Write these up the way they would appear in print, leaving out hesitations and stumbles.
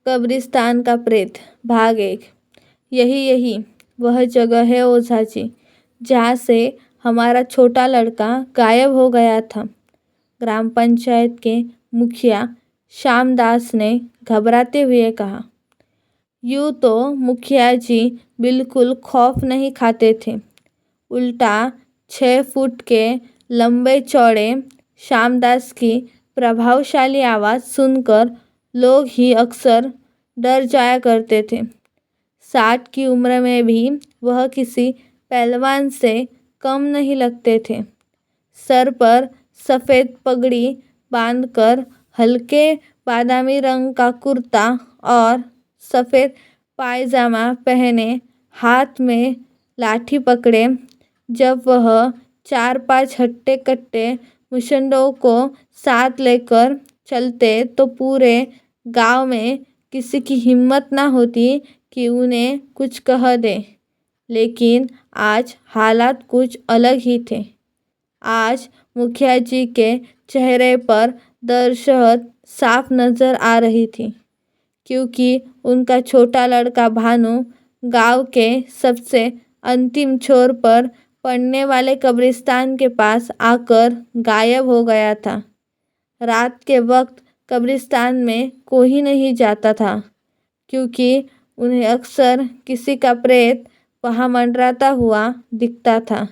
कब्रिस्तान का प्रेत भाग 1। यही वह जगह है ओझा जी, जहाँ से हमारा छोटा लड़का गायब हो गया था। ग्राम पंचायत के मुखिया श्यामदास ने घबराते हुए कहा। यूँ तो मुखिया जी बिल्कुल खौफ नहीं खाते थे, उल्टा 6 फुट के लंबे चौड़े श्यामदास की प्रभावशाली आवाज़ सुनकर लोग ही अक्सर डर जाया करते थे। 60 की उम्र में भी वह किसी पहलवान से कम नहीं लगते थे। सर पर सफ़ेद पगड़ी बांधकर हल्के बादामी रंग का कुर्ता और सफ़ेद पायजामा पहने, हाथ में लाठी पकड़े, जब वह 4-5 हट्टे कट्टे मुशंडों को साथ लेकर चलते तो पूरे गांव में किसी की हिम्मत ना होती कि उन्हें कुछ कह दे। लेकिन आज हालात कुछ अलग ही थे। आज मुखिया जी के चेहरे पर दहशत साफ नजर आ रही थी, क्योंकि उनका छोटा लड़का भानु गांव के सबसे अंतिम छोर पर पड़ने वाले कब्रिस्तान के पास आकर गायब हो गया था। रात के वक्त कब्रिस्तान में कोई नहीं जाता था, क्योंकि उन्हें अक्सर किसी का प्रेत वहाँ मंडराता हुआ दिखता था।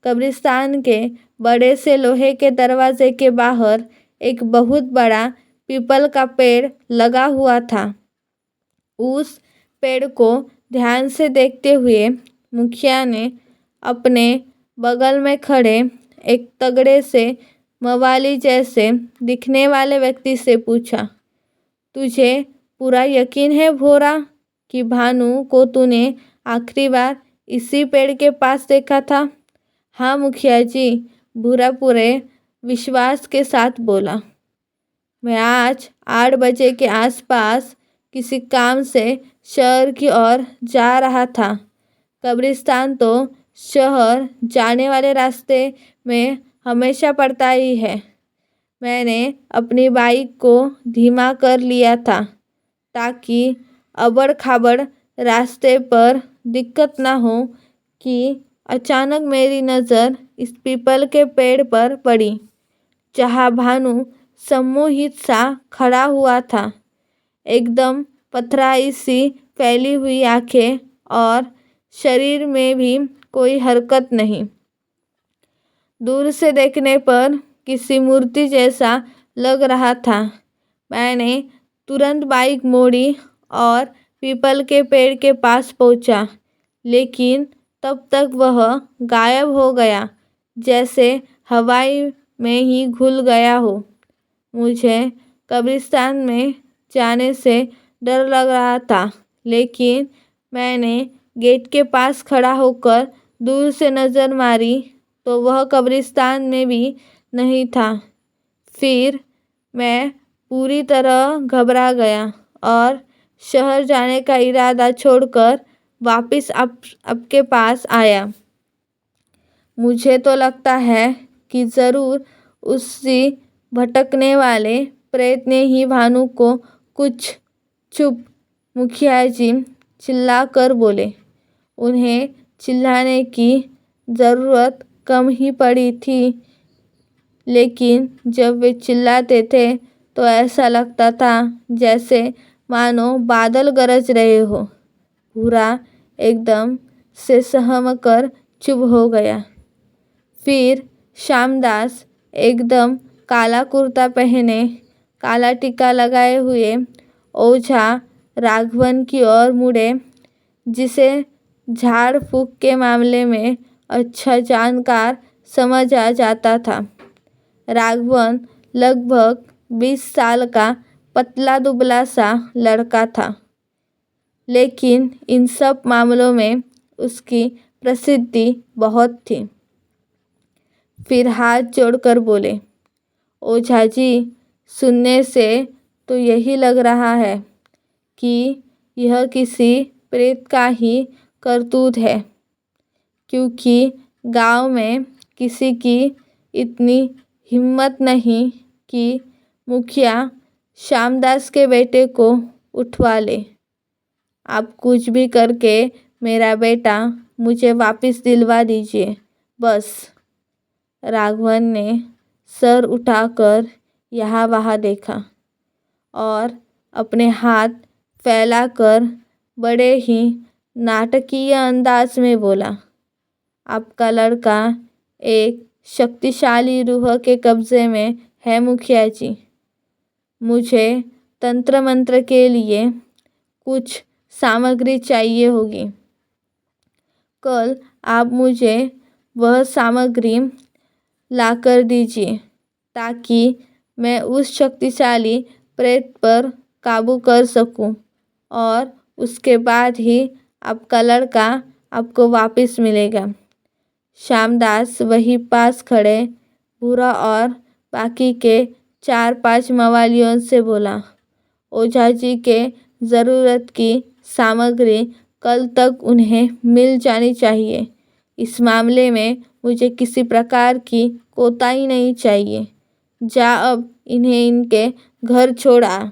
कब्रिस्तान के बड़े से लोहे के दरवाजे के बाहर एक बहुत बड़ा पीपल का पेड़ लगा हुआ था। उस पेड़ को ध्यान से देखते हुए मुखिया ने अपने बगल में खड़े एक तगड़े से मवाली जैसे दिखने वाले व्यक्ति से पूछा, तुझे पूरा यकीन है भोरा कि भानु को तूने आखिरी बार इसी पेड़ के पास देखा था? हाँ मुखिया जी, भूरा पूरे विश्वास के साथ बोला। मैं आज 8 बजे के आसपास किसी काम से शहर की ओर जा रहा था। कब्रिस्तान तो शहर जाने वाले रास्ते में हमेशा पड़ता ही है। मैंने अपनी बाइक को धीमा कर लिया था, ताकि अबड़ खाबड़ रास्ते पर दिक्कत ना हो कि अचानक मेरी नज़र इस पीपल के पेड़ पर पड़ी, जहाँ भानु सम्मोहित सा खड़ा हुआ था। एकदम पथराई सी फैली हुई आंखें और शरीर में भी कोई हरकत नहीं। दूर से देखने पर किसी मूर्ति जैसा लग रहा था। मैंने तुरंत बाइक मोड़ी और पीपल के पेड़ के पास पहुंचा, लेकिन तब तक वह गायब हो गया, जैसे हवाई में ही घुल गया हो। मुझे कब्रिस्तान में जाने से डर लग रहा था, लेकिन मैंने गेट के पास खड़ा होकर दूर से नज़र मारी तो वह कब्रिस्तान में भी नहीं था। फिर मैं पूरी तरह घबरा गया और शहर जाने का इरादा छोड़कर वापस आपके पास आया। मुझे तो लगता है कि ज़रूर उसी भटकने वाले प्रेत ने ही भानु को कुछ चुप मुखिया जी चिल्लाकर बोले। उन्हें चिल्लाने की ज़रूरत कम ही पड़ी थी, लेकिन जब वे चिल्लाते थे तो ऐसा लगता था जैसे मानो बादल गरज रहे हो। भूरा एकदम से सहम कर चुप हो गया। फिर श्यामदास एकदम काला कुर्ता पहने, काला टीका लगाए हुए ओझा राघवन की ओर मुड़े, जिसे झाड़ फूँक के मामले में अच्छा जानकार समझा जाता था। राघवन लगभग 20 साल का पतला दुबला सा लड़का था, लेकिन इन सब मामलों में उसकी प्रसिद्धि बहुत थी। फिर हाथ जोड़कर बोले, ओझा जी, सुनने से तो यही लग रहा है कि यह किसी प्रेत का ही करतूत है, क्योंकि गांव में किसी की इतनी हिम्मत नहीं कि मुखिया श्यामदास के बेटे को उठवा ले। आप कुछ भी करके मेरा बेटा मुझे वापस दिलवा दीजिए बस। राघवन ने सर उठाकर यहाँ वहाँ देखा और अपने हाथ फैलाकर बड़े ही नाटकीय अंदाज में बोला, आपका लड़का एक शक्तिशाली रूह के कब्जे में है मुखिया जी। मुझे तंत्र मंत्र के लिए कुछ सामग्री चाहिए होगी। कल आप मुझे वह सामग्री लाकर दीजिए ताकि मैं उस शक्तिशाली प्रेत पर काबू कर सकूं और उसके बाद ही आपका लड़का आपको वापस मिलेगा। श्यामदास वहीं पास खड़े भूरा और बाकी के 4-5 मवालियों से बोला, ओझा जी के ज़रूरत की सामग्री कल तक उन्हें मिल जानी चाहिए। इस मामले में मुझे किसी प्रकार की कोताही नहीं चाहिए। जा अब इन्हें इनके घर छोड़ा।